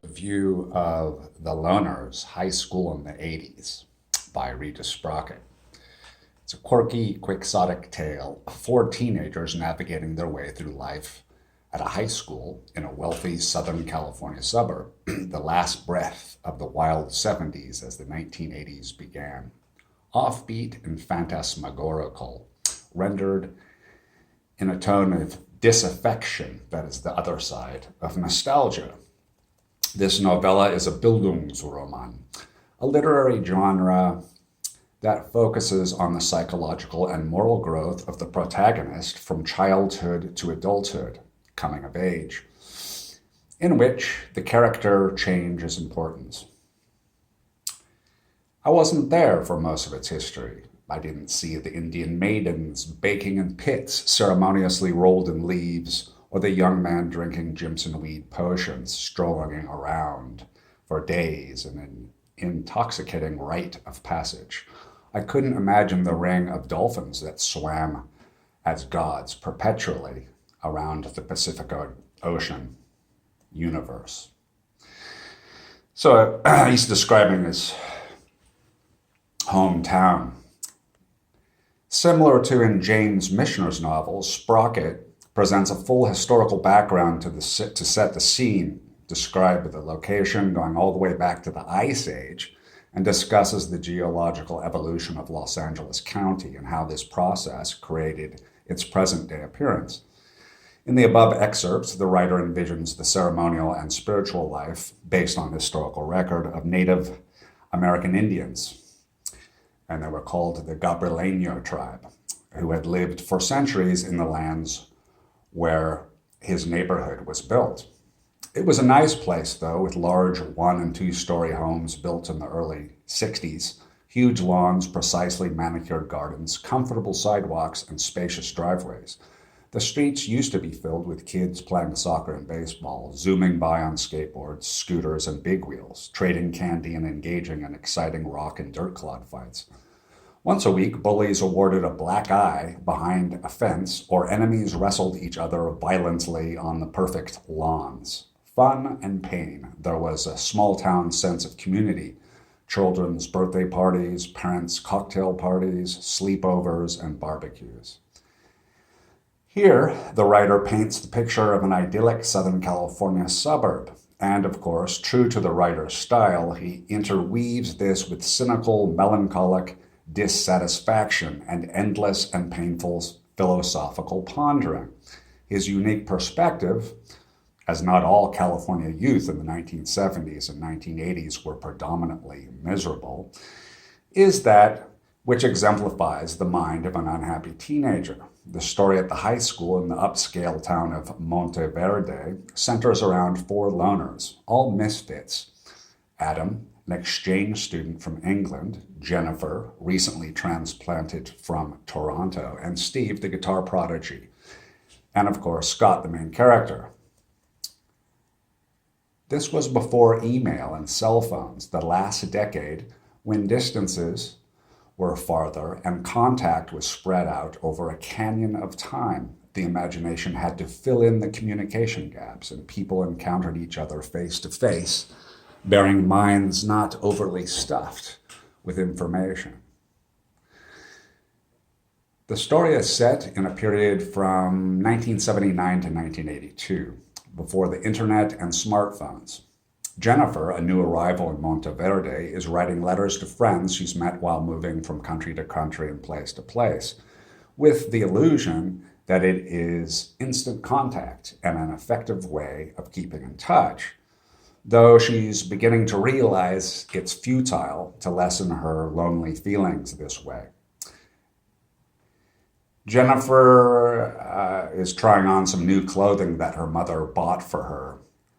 Review of The Loners, High School in the 80s by R.Sprockett. It's a quirky, quixotic tale of four teenagers navigating their way through life at a high school in a wealthy Southern California suburb, the last breath of the wild 70s as the 1980s began. Offbeat and phantasmagorical, rendered in a tone of disaffection, that is the other side of nostalgia. This novella is a Bildungsroman, a literary genre that focuses on the psychological and moral growth of the protagonist from childhood to adulthood, coming of age, in which the character change is important. I wasn't there for most of its history. I didn't see the Indian maidens baking in pits ceremoniously rolled in leaves, or the young man drinking Jimson weed potions, strolling around for days in an intoxicating rite of passage. I couldn't imagine the ring of dolphins that swam as gods perpetually around the Pacific Ocean universe. So he's describing his hometown. Similar to in James Michener's novels, Sprockett presents a full historical background to set the scene, describe the location going all the way back to the Ice Age, and discusses the geological evolution of Los Angeles County and how this process created its present-day appearance. In the above excerpts, the writer envisions the ceremonial and spiritual life, based on historical record, of Native American Indians, and they were called the Gabrielino tribe, who had lived for centuries in the lands where his neighborhood was built. It was a nice place, though, with large 1- and 2-story homes built in the early 60s, huge lawns, precisely manicured gardens, comfortable sidewalks, and spacious driveways. The streets used to be filled with kids playing soccer and baseball, zooming by on skateboards, scooters, and big wheels, trading candy and engaging in exciting rock and dirt clod fights. Once a week, bullies awarded a black eye behind a fence, or enemies wrestled each other violently on the perfect lawns. Fun and pain. There was a small-town sense of community. Children's birthday parties, parents' cocktail parties, sleepovers, and barbecues. Here, the writer paints the picture of an idyllic Southern California suburb. And of course, true to the writer's style, he interweaves this with cynical, melancholic dissatisfaction and endless and painful philosophical pondering. His unique perspective, as not all California youth in the 1970s and 1980s were predominantly miserable, is that which exemplifies the mind of an unhappy teenager. The story at the high school in the upscale town of Monteverde centers around four loners, all misfits. Adam, an exchange student from England, Jennifer, recently transplanted from Toronto, and Steve, the guitar prodigy, and of course, Scott, the main character. This was before email and cell phones, the last decade when distances were farther and contact was spread out over a canyon of time. The imagination had to fill in the communication gaps, and people encountered each other face to face, bearing minds not overly stuffed with information. The story is set in a period from 1979 to 1982, before the internet and smartphones. Jennifer, a new arrival in Monteverde, is writing letters to friends she's met while moving from country to country and place to place, with the illusion that it is instant contact and an effective way of keeping in touch, though she's beginning to realize it's futile to lessen her lonely feelings this way. Jennifer is trying on some new clothing that her mother bought for her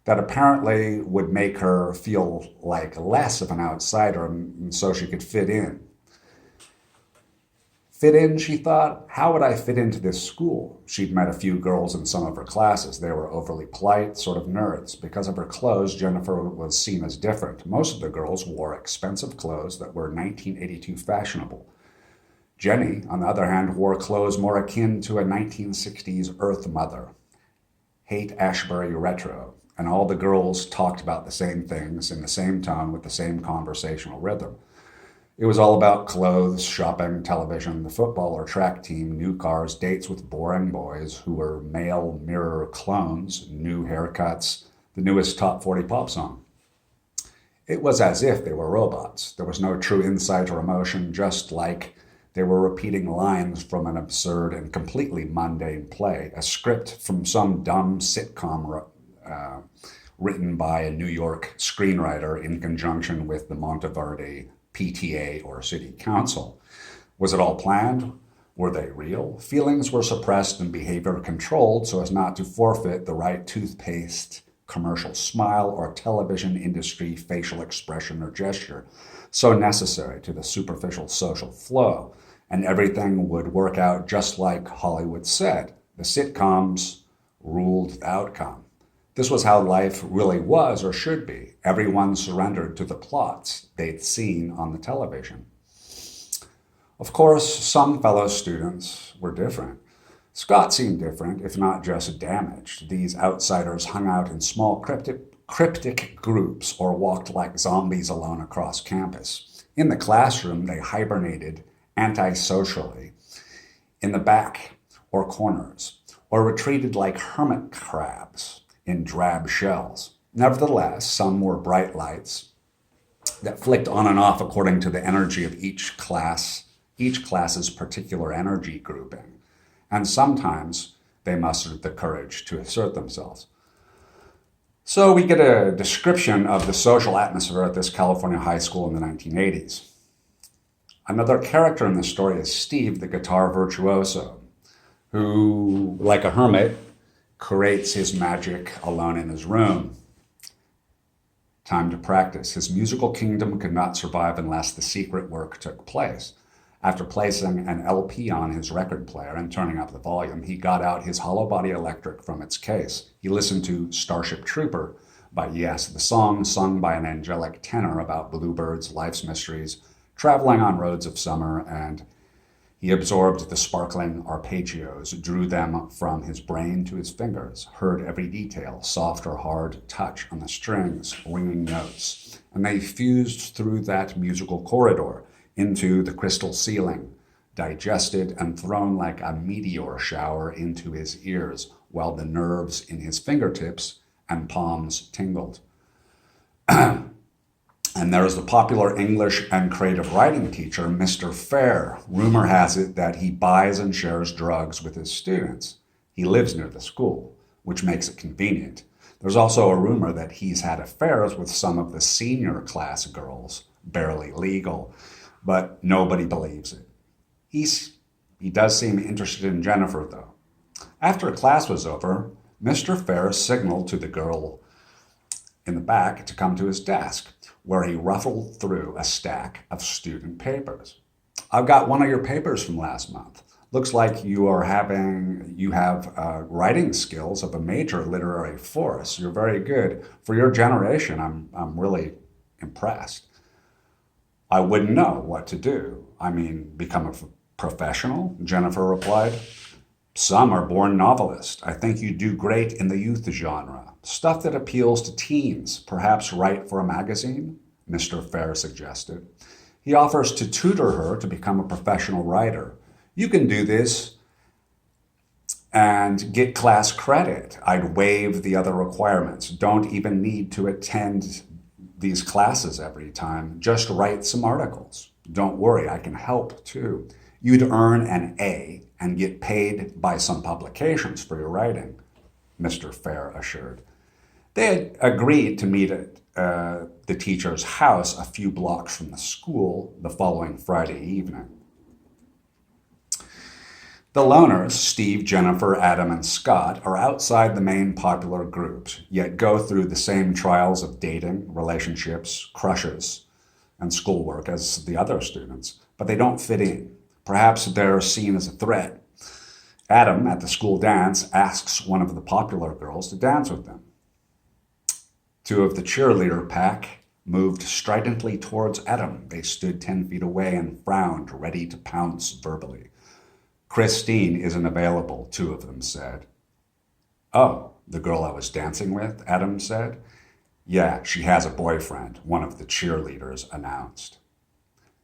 that apparently would make her feel like less of an outsider and so she could fit in. Fit in, she thought? How would I fit into this school? She'd met a few girls in some of her classes. They were overly polite, sort of nerds. Because of her clothes, Jennifer was seen as different. Most of the girls wore expensive clothes that were 1982 fashionable. Jenny, on the other hand, wore clothes more akin to a 1960s Earth Mother. Haight-Ashbury retro, and all the girls talked about the same things in the same tone with the same conversational rhythm. It was all about clothes, shopping, television, the football or track team, new cars, dates with boring boys who were male mirror clones, new haircuts, the newest top 40 pop song. It was as if they were robots. There was no true insight or emotion, just like they were repeating lines from an absurd and completely mundane play, a script from some dumb sitcom written by a New York screenwriter in conjunction with the Monteverde PTA or City Council. Was it all planned? Were they real? Feelings were suppressed and behavior controlled so as not to forfeit the right toothpaste, commercial smile, or television industry facial expression or gesture, so necessary to the superficial social flow. And everything would work out just like Hollywood said. The sitcoms ruled the outcome. This was how life really was or should be. Everyone surrendered to the plots they'd seen on the television. Of course, some fellow students were different. Scott seemed different, if not just damaged. These outsiders hung out in small cryptic groups or walked like zombies alone across campus. In the classroom, they hibernated antisocially in the back or corners, or retreated like hermit crabs in drab shells. Nevertheless, some were bright lights that flicked on and off according to the energy of each class's particular energy grouping. And sometimes they mustered the courage to assert themselves. So we get a description of the social atmosphere at this California high school in the 1980s. Another character in the story is Steve, the guitar virtuoso, who, like a hermit, creates his magic alone in his room. Time to practice. His musical kingdom could not survive unless the secret work took place. After placing an LP on his record player and turning up the volume, he got out his hollow body electric from its case. He listened to Starship Trooper by Yes, the song sung by an angelic tenor about bluebirds, life's mysteries, traveling on roads of summer, and he absorbed the sparkling arpeggios, drew them from his brain to his fingers, heard every detail, soft or hard touch on the strings, ringing notes, and they fused through that musical corridor into the crystal ceiling, digested and thrown like a meteor shower into his ears, while the nerves in his fingertips and palms tingled. And there is the popular English and creative writing teacher, Mr. Fair. Rumor has it that he buys and shares drugs with his students. He lives near the school, which makes it convenient. There's also a rumor that he's had affairs with some of the senior class girls, barely legal, but nobody believes it. He does seem interested in Jennifer, though. After class was over, Mr. Fair signaled to the girl in the back to come to his desk, where he ruffled through a stack of student papers. I've got one of your papers from last month. Looks like you have writing skills of a major literary force. You're very good. For your generation, I'm really impressed. I wouldn't know what to do. I mean, become a professional? Jennifer replied. Some are born novelists. I think you do great in the youth genre. Stuff that appeals to teens, perhaps write for a magazine, Mr. Fair suggested. He offers to tutor her to become a professional writer. You can do this and get class credit. I'd waive the other requirements. Don't even need to attend these classes every time. Just write some articles. Don't worry, I can help too. You'd earn an A and get paid by some publications for your writing, Mr. Fair assured. They had agreed to meet at the teacher's house a few blocks from the school the following Friday evening. The loners, Steve, Jennifer, Adam, and Scott, are outside the main popular groups, yet go through the same trials of dating, relationships, crushes, and schoolwork as the other students, but they don't fit in. Perhaps they're seen as a threat. Adam, at the school dance, asks one of the popular girls to dance with them. Two of the cheerleader pack moved stridently towards Adam. They stood 10 feet away and frowned, ready to pounce verbally. Christine isn't available, two of them said. Oh, The girl I was dancing with, Adam said. Yeah, she has a boyfriend, one of the cheerleaders announced.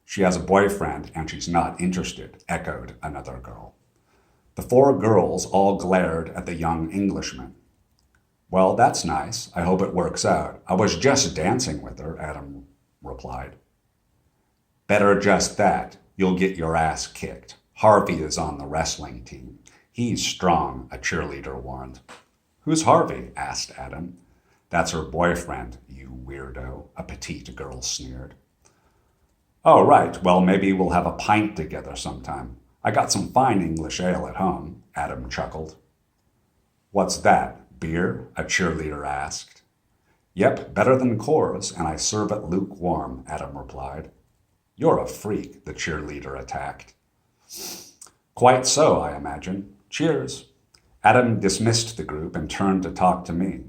She has a boyfriend and she's not interested, echoed another girl. The four girls all glared at the young Englishman. Well, that's nice. I hope it works out. I was just dancing with her, Adam replied. Better just that. You'll get your ass kicked. Harvey is on the wrestling team. He's strong, a cheerleader warned. Who's Harvey? Asked Adam. That's her boyfriend, you weirdo, a petite girl sneered. Oh, right. Well, maybe we'll have a pint together sometime. I got some fine English ale at home, Adam chuckled. What's that, beer? A cheerleader asked. Yep, better than Coors, and I serve it lukewarm, Adam replied. You're a freak, the cheerleader attacked. Quite so, I imagine. Cheers. Adam dismissed the group and turned to talk to me.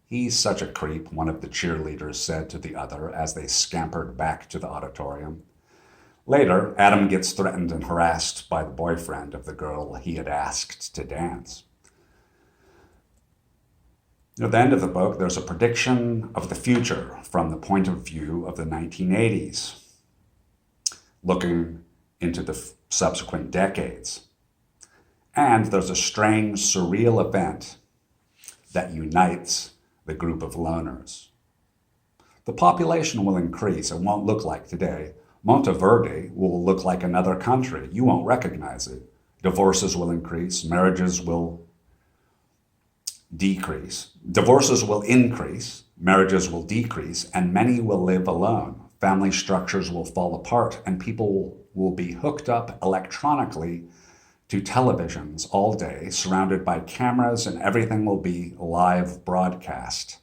He's such a creep, one of the cheerleaders said to the other as they scampered back to the auditorium. Later, Adam gets threatened and harassed by the boyfriend of the girl he had asked to dance. At the end of the book, there's a prediction of the future from the point of view of the 1980s, looking into the subsequent decades. And there's a strange, surreal event that unites the group of loners. The population will increase. It won't look like today. Monteverde will look like another country. You won't recognize it. Divorces will increase. Marriages will decrease. Divorces will increase. Marriages will decrease. And many will live alone. Family structures will fall apart. And people will be hooked up electronically to televisions all day, surrounded by cameras, and everything will be live broadcast.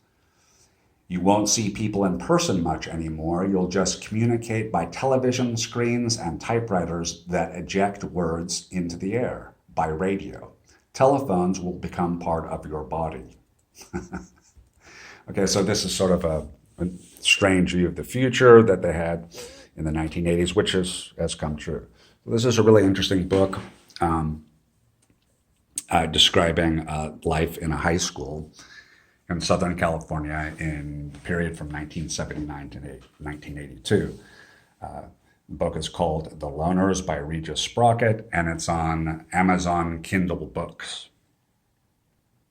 You won't see people in person much anymore. You'll just communicate by television screens and typewriters that eject words into the air by radio. Telephones will become part of your body. Okay, so this is sort of a strange view of the future that they had in the 1980s, which has come true. So this is a really interesting book. Describing life in a high school in Southern California in the period from 1979 to 1982. The book is called The Loners by Regis Sprockett, and it's on Amazon Kindle Books.